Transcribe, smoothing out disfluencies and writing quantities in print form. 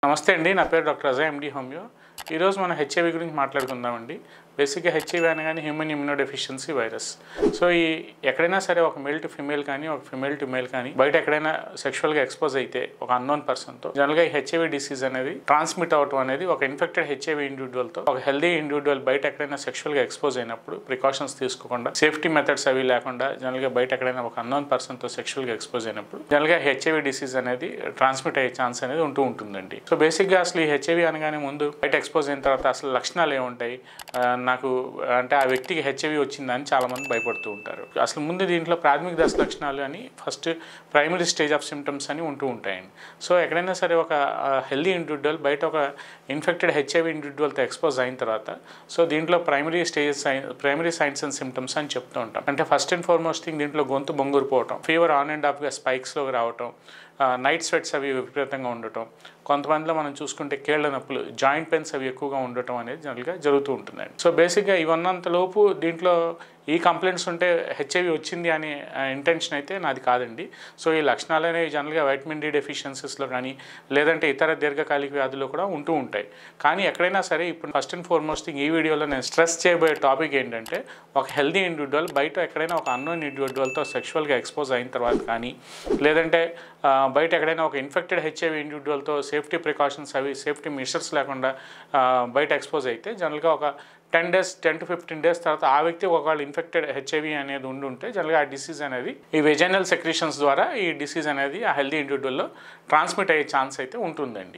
నమస్తే అండి, నా పేరు డాక్టర్ అజయ్ ఎండి హోమియో. ఈరోజు మనం హెచ్ఐవి గురించి మాట్లాడుకుందామండి. బేసిక్గా హెచ్ఐవి అనగానే హ్యూమన్ ఇమ్యూనోడెఫిషియన్సీ వైరస్. సో ఎక్కడైనా సరే ఒక మేల్ టు ఫిమేల్ కానీ ఒక ఫిమేల్ టు మేల్ కానీ బయట ఎక్కడైనా సెక్షువల్గా ఎక్స్పోజ్ అయితే ఒక అన్నోన్ పర్సన్తో జనరల్గా ఈ హెచ్ఐవి డిసీజ్ అనేది ట్రాన్స్మిట్ అవటం అనేది ఒక ఇన్ఫెక్టెడ్ హెచ్ఐవి ఇండివిజువల్తో ఒక హెల్దీ ఇండివిజువల్ బయట ఎక్కడైనా సెక్షువల్గా ఎక్స్పోజ్ అయినప్పుడు ప్రికాషన్స్ తీసుకోకుండా సేఫ్టీ మెథడ్స్ అవి లేకుండా జనరల్గా బయట ఎక్కడైనా ఒక అన్నోన్ పర్సన్తో సెక్షువల్గా ఎక్స్పోజ్ అయినప్పుడు జనరల్గా హెచ్ఐవి డిసీజ్ అనేది ట్రాన్స్మిట్ అయ్యే ఛాన్స్ అనేది ఉంటుందండి. సో బేసిక్గా అసలు ఈ హెచ్ఐవి అనగానే ముందు బయట ఎక్స్పోజ్ అయిన తర్వాత అసలు లక్షణాలు ఏముంటాయి, నాకు అంటే ఆ వ్యక్తికి హెచ్ఐవి వచ్చిందని చాలామంది భయపడుతూ ఉంటారు. అసలు ముందు దీంట్లో ప్రాథమిక దశ లక్షణాలు అని first primary stage of symptoms అని ఉంటాయండి. సో ఎక్కడైనా సరే ఒక హెల్దీ ఇండివిజువల్ బయట ఒక ఇన్ఫెక్టెడ్ హెచ్ఐవి ఇండివిజువల్తో ఎక్స్పోజ్ అయిన తర్వాత సో దీంట్లో ప్రైమరీ సైన్స్ అండ్ సిమ్టమ్స్ అని చెప్తూ ఉంటాం. అంటే ఫస్ట్ అండ్ ఫార్మోస్ట్ థింగ్ దీంట్లో గొంతు బొంగురిపోవటం, ఫీవర్ ఆన్ అండ్ ఆఫ్గా స్పైక్స్లోకి రావటం, నైట్ స్వెట్స్ అవి విపరీతంగా ఉండటం, కొంతమందిలో మనం చూసుకుంటే కీళ్ళ నొప్పులు, జాయింట్ పెయిన్స్ అవి ఎక్కువగా ఉండటం అనేది జనరల్గా జరుగుతూ ఉంటుందండి. సో బేసిక్గా ఇవన్నంతలోపు దీంట్లో ఈ కంప్లైంట్స్ ఉంటే హెచ్ఐవి వచ్చింది అనే ఇంటెన్షన్ అయితే నాది కాదండి. సో ఈ లక్షణాలు అనేవి జనరల్గా వైటమిన్ డి డెఫిషియన్సీస్లో కానీ లేదంటే ఇతర దీర్ఘకాలిక వ్యాధుల్లో కూడా ఉంటాయి. కానీ ఎక్కడైనా సరే ఇప్పుడు ఫస్ట్ అండ్ ఫార్మోస్ట్ ఈ వీడియోలో నేను స్ట్రెస్ చేయబోయే టాపిక్ ఏంటంటే ఒక హెల్దీ ఇండివిజువల్ బయట ఎక్కడైనా ఒక అన్నోన్ ఇండివిజువల్తో సెక్షువల్గా ఎక్స్పోజ్ అయిన తర్వాత కానీ లేదంటే బయట ఎక్కడైనా ఒక ఇన్ఫెక్టెడ్ హెచ్ఐవి ఇండివిజువల్తో సేఫ్టీ ప్రికాషన్స్ అవి సేఫ్టీ మెషర్స్ లేకుండా బయట ఎక్స్పోజ్ అయితే జనరల్గా ఒక 10 to 15 days తర్వాత ఆ వ్యక్తి ఒకవేళ ఇన్ఫెక్టెడ్ హెచ్ఐవి అనేది ఉంటే జనరల్గా ఆ డిసీజ్ అనేది ఈ వెజైనల్ సెక్రీషన్స్ ద్వారా ఈ డిసీజ్ అనేది ఆ హెల్దీ ఇండివిజువల్లో ట్రాన్స్మిట్ అయ్యే ఛాన్స్ అయితే ఉంటుందండి.